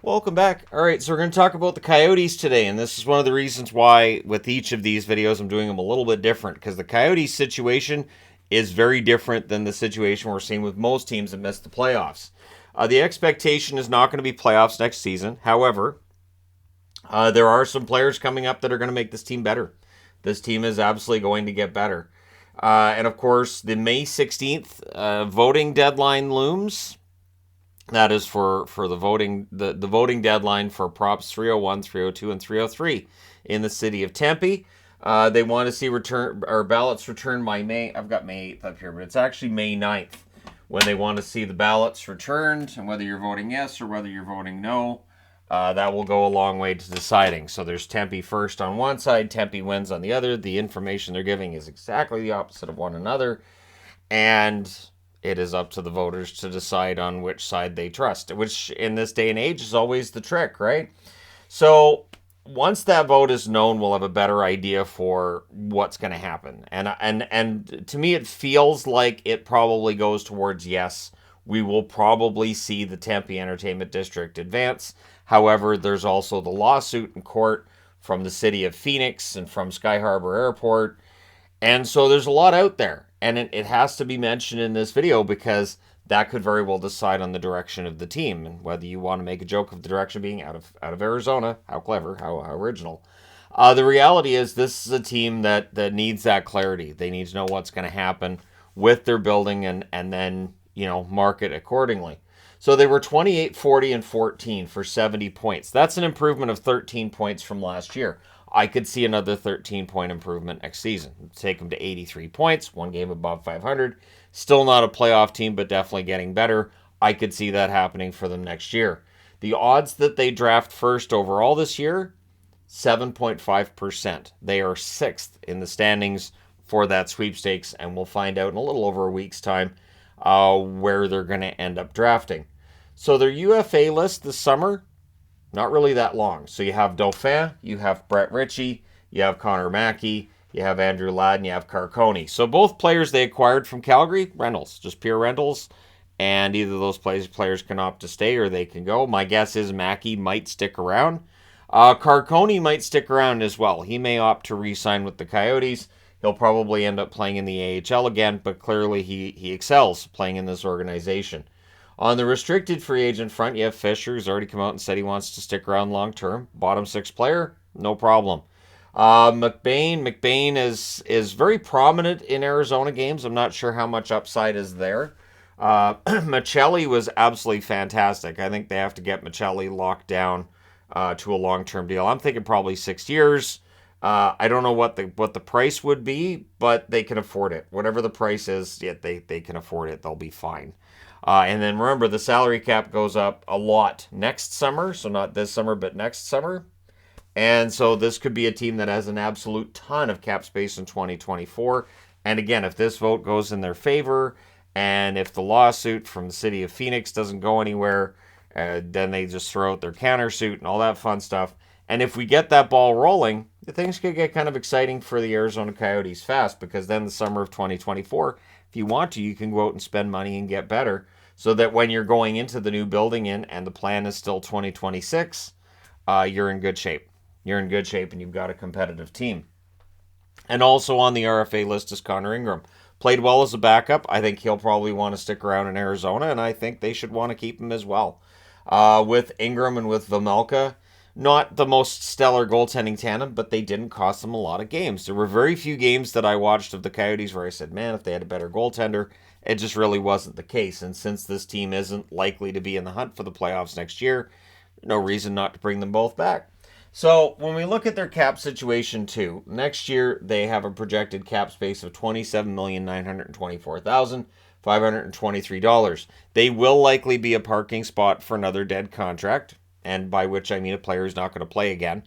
Welcome back. All right, so we're going to talk about the Coyotes today, and this is one of the reasons why with each of these videos I'm doing them a little bit different, because the Coyotes situation is very different than the situation we're seeing with most teams that miss the playoffs. The expectation is not going to be playoffs next season. However, there are some players coming up that are going to make this team better. This team is absolutely going to get better. And of course, the May 16th voting deadline looms. That is for the voting deadline for Props 301, 302, and 303 in the city of Tempe. They want to see ballots returned by May. I've got May 8th up here, but it's actually May 9th when they want to see the ballots returned, and whether you're voting yes or whether you're voting no. That will go a long way to deciding. So there's Tempe first on one side, Tempe wins on the other. The information they're giving is exactly the opposite of one another, and it is up to the voters to decide on which side they trust, which in this day and age is always the trick, right? So once that vote is known, we'll have a better idea for what's going to happen. And to me, it feels like it probably goes towards yes. We will probably see the Tempe Entertainment District advance. However, there's also the lawsuit in court from the city of Phoenix and from Sky Harbor Airport. And so there's a lot out there. And it has to be mentioned in this video because that could very well decide on the direction of the team. And whether you want to make a joke of the direction being out of Arizona, how clever, how original. The reality is this is a team that needs that clarity. They need to know what's going to happen with their building and then, market accordingly. So they were 28, 40, and 14 for 70 points. That's an improvement of 13 points from last year. I could see another 13-point improvement next season. Take them to 83 points, one game above 500. Still not a playoff team, but definitely getting better. I could see that happening for them next year. The odds that they draft first overall this year, 7.5%. They are sixth in the standings for that sweepstakes, and we'll find out in a little over a week's time where they're going to end up drafting. So their UFA list this summer, not really that long. So you have Dauphin, you have Brett Ritchie, you have Connor Mackey, you have Andrew Ladd, and you have Carcone. So both players they acquired from Calgary, rentals, just pure rentals. And either of those players can opt to stay or they can go. My guess is Mackey might stick around. Carcone might stick around as well. He may opt to re-sign with the Coyotes. He'll probably end up playing in the AHL again, but clearly he excels playing in this organization. On the restricted free agent front, you have Fisher, who's already come out and said he wants to stick around long term. Bottom six player, no problem. McBain is very prominent in Arizona games. I'm not sure how much upside is there. Michelli was absolutely fantastic. I think they have to get Michelli locked down to a long-term deal. I'm thinking probably 6 years. I don't know what the price would be, but they can afford it. Whatever the price is, yeah, they can afford it. They'll be fine. And then remember, the salary cap goes up a lot next summer. So not this summer, but next summer. And so this could be a team that has an absolute ton of cap space in 2024. And again, if this vote goes in their favor, and if the lawsuit from the city of Phoenix doesn't go anywhere, then they just throw out their countersuit and all that fun stuff. And if we get that ball rolling, things could get kind of exciting for the Arizona Coyotes fast, because then the summer of 2024, if you want to, you can go out and spend money and get better, so that when you're going into the new building and the plan is still 2026, you're in good shape. You're in good shape and you've got a competitive team. And also on the RFA list is Connor Ingram. Played well as a backup. I think he'll probably want to stick around in Arizona, and I think they should want to keep him as well. With Ingram and with Vejmelka, not the most stellar goaltending tandem, but they didn't cost them a lot of games. There were very few games that I watched of the Coyotes where I said, man, if they had a better goaltender. It just really wasn't the case. And since this team isn't likely to be in the hunt for the playoffs next year, no reason not to bring them both back. So when we look at their cap situation too, next year they have a projected cap space of $27,924,523. They will likely be a parking spot for another dead contract, and by which I mean a player is not going to play again.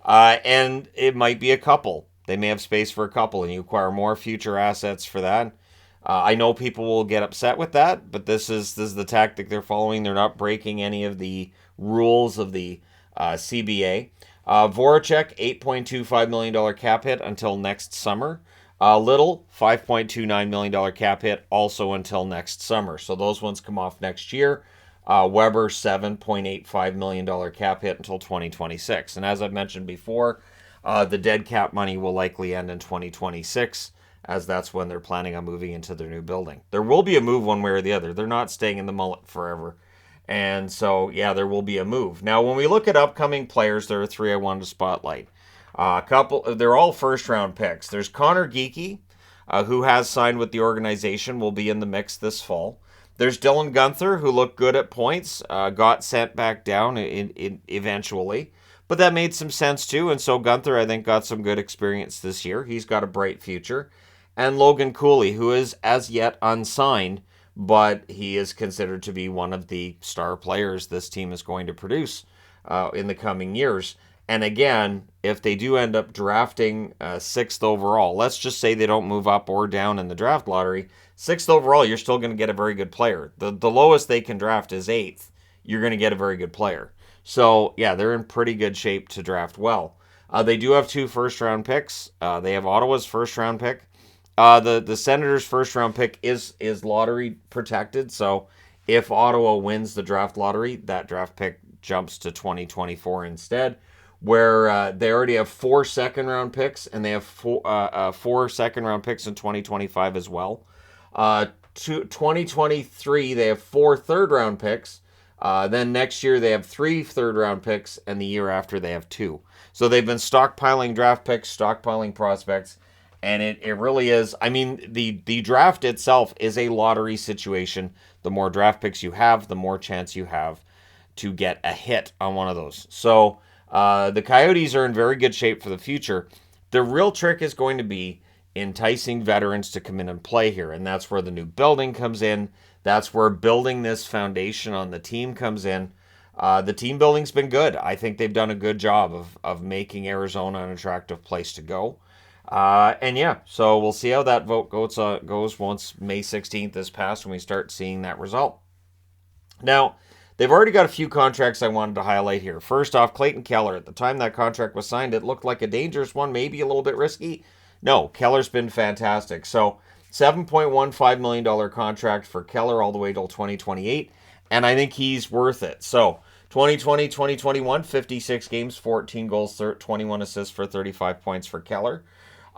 And it might be a couple. They may have space for a couple, and you acquire more future assets for that. I know people will get upset with that, but this is the tactic they're following. They're not breaking any of the rules of the CBA. Voracek, $8.25 million cap hit until next summer. Little, $5.29 million cap hit also until next summer. So those ones come off next year. Weber, $7.85 million cap hit until 2026. And as I've mentioned before, the dead cap money will likely end in 2026, as that's when they're planning on moving into their new building. There will be a move one way or the other. They're not staying in the mullet forever. And so, yeah, there will be a move. Now, when we look at upcoming players, there are three I wanted to spotlight. A couple, they're all first-round picks. There's Connor Geekie, who has signed with the organization, will be in the mix this fall. There's Dylan Guenther, who looked good at points, got sent back down eventually. But that made some sense too, and so Guenther, I think, got some good experience this year. He's got a bright future. And Logan Cooley, who is as yet unsigned, but he is considered to be one of the star players this team is going to produce in the coming years. And again, if they do end up drafting sixth overall, let's just say they don't move up or down in the draft lottery, sixth overall, you're still going to get a very good player. The lowest they can draft is eighth. You're going to get a very good player. So, yeah, they're in pretty good shape to draft well. They do have two first-round picks. They have Ottawa's first-round pick. The Senators' first-round pick is lottery protected. So, if Ottawa wins the draft lottery, that draft pick jumps to 2024 instead, where they already have 4 second-round picks, and they have four second-round picks in 2025 as well. 2023, they have 4 third-round picks. Then next year they have 3 third-round picks, and the year after they have 2. So they've been stockpiling draft picks, stockpiling prospects, and it really is. I mean, the draft itself is a lottery situation. The more draft picks you have, the more chance you have to get a hit on one of those. So the Coyotes are in very good shape for the future. The real trick is going to be enticing veterans to come in and play here, and that's where the new building comes in. That's where building this foundation on the team comes in. The team building's been good. I think they've done a good job of making Arizona an attractive place to go. And yeah, so we'll see how that vote goes once May 16th is passed when we start seeing that result. Now, they've already got a few contracts I wanted to highlight here. First off, Clayton Keller. At the time that contract was signed, it looked like a dangerous one, maybe a little bit risky. No, Keller's been fantastic. So, $7.15 million contract for Keller all the way till 2028, and I think he's worth it. So, 2020, 2021, 56 games, 14 goals, 21 assists for 35 points for Keller.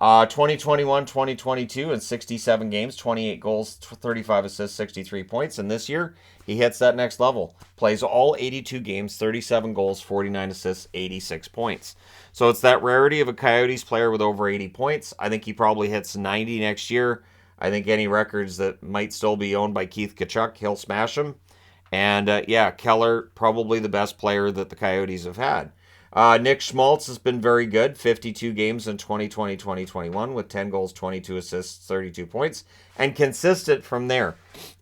2021, 2022, and 67 games, 28 goals, 35 assists, 63 points. And this year, he hits that next level. Plays all 82 games, 37 goals, 49 assists, 86 points. So it's that rarity of a Coyotes player with over 80 points. I think he probably hits 90 next year. I think any records that might still be owned by Keith Tkachuk, he'll smash them. And yeah, Keller, probably the best player that the Coyotes have had. Nick Schmaltz has been very good. 52 games in 2020-2021 with 10 goals, 22 assists, 32 points. And consistent from there.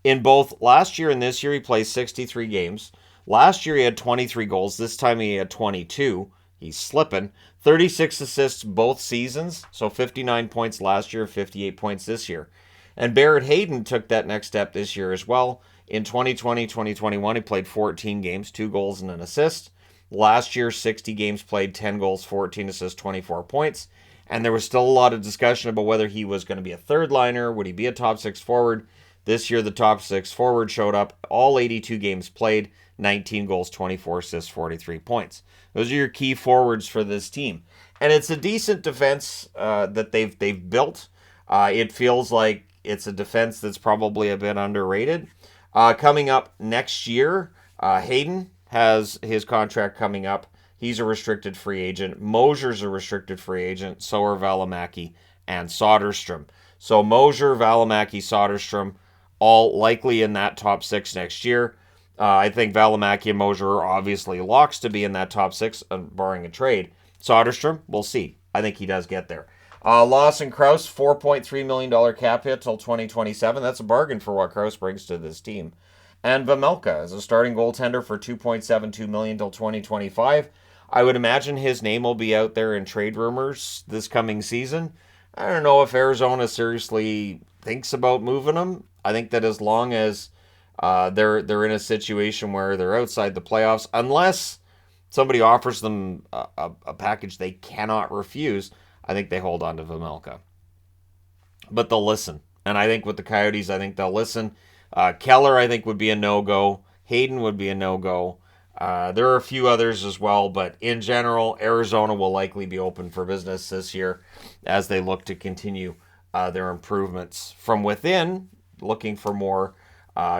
In both last year and this year, he plays 63 games. Last year, he had 23 goals. This time, he had 22. He's slipping. 36 assists both seasons. So 59 points last year, 58 points this year. And Barrett Hayden took that next step this year as well. In 2020-2021, he played 14 games, 2 goals and an assist. Last year, 60 games played, 10 goals, 14 assists, 24 points. And there was still a lot of discussion about whether he was going to be a third liner. Would he be a top 6 forward? This year, the top 6 forward showed up. All 82 games played, 19 goals, 24 assists, 43 points. Those are your key forwards for this team. And it's a decent defense that they've built. It feels like it's a defense that's probably a bit underrated. Coming up next year, Hayden has his contract coming up. He's a restricted free agent. Mosier's a restricted free agent. So are Valimaki and Soderstrom. So Mosier, Valimaki, Soderstrom, all likely in that top 6 next year. I think Valimaki and Mosier are obviously locks to be in that top 6, barring a trade. Soderstrom, we'll see. I think he does get there. Lawson Krause, $4.3 million cap hit till 2027. That's a bargain for what Krause brings to this team. And Vejmelka as a starting goaltender for $2.72 million till 2025. I would imagine his name will be out there in trade rumors this coming season. I don't know if Arizona seriously thinks about moving him. I think that as long as they're in a situation where they're outside the playoffs, unless somebody offers them a package they cannot refuse, I think they hold on to Vejmelka. But they'll listen. And I think with the Coyotes, I think they'll listen. Keller, I think, would be a no-go. Hayden would be a no-go. There are a few others as well, but in general, Arizona will likely be open for business this year as they look to continue their improvements from within, looking for more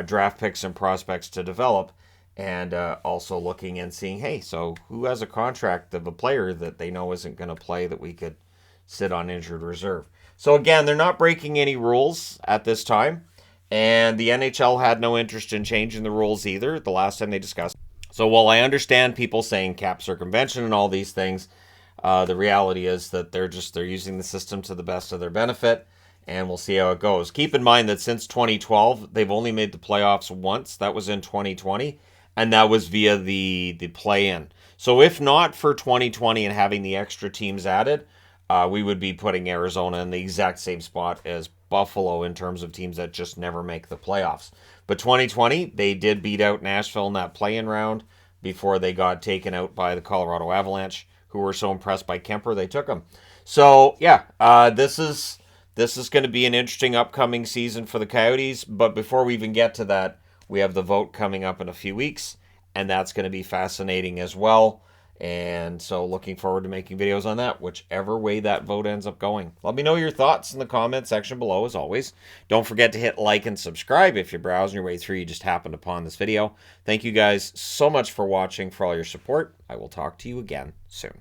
draft picks and prospects to develop, and also looking and seeing, hey, so who has a contract of a player that they know isn't going to play that we could sit on injured reserve. So again, they're not breaking any rules at this time, and the NHL had no interest in changing the rules either the last time they discussed. So while I understand people saying cap circumvention and all these things, the reality is that they're using the system to the best of their benefit, and we'll see how it goes. Keep in mind that since 2012, they've only made the playoffs once. That was in 2020, and that was via the play-in. So if not for 2020 and having the extra teams added, we would be putting Arizona in the exact same spot as Buffalo in terms of teams that just never make the playoffs. But 2020, they did beat out Nashville in that play-in round before they got taken out by the Colorado Avalanche, who were so impressed by Kemper, they took them. So, yeah, this is going to be an interesting upcoming season for the Coyotes. But before we even get to that, we have the vote coming up in a few weeks, and that's going to be fascinating as well. And so looking forward to making videos on that, whichever way that vote ends up going. Let me know your thoughts in the comment section below, as always. Don't forget to hit like and subscribe if you're browsing your way through, you just happened upon this video. Thank you guys so much for watching, for all your support. I will talk to you again soon.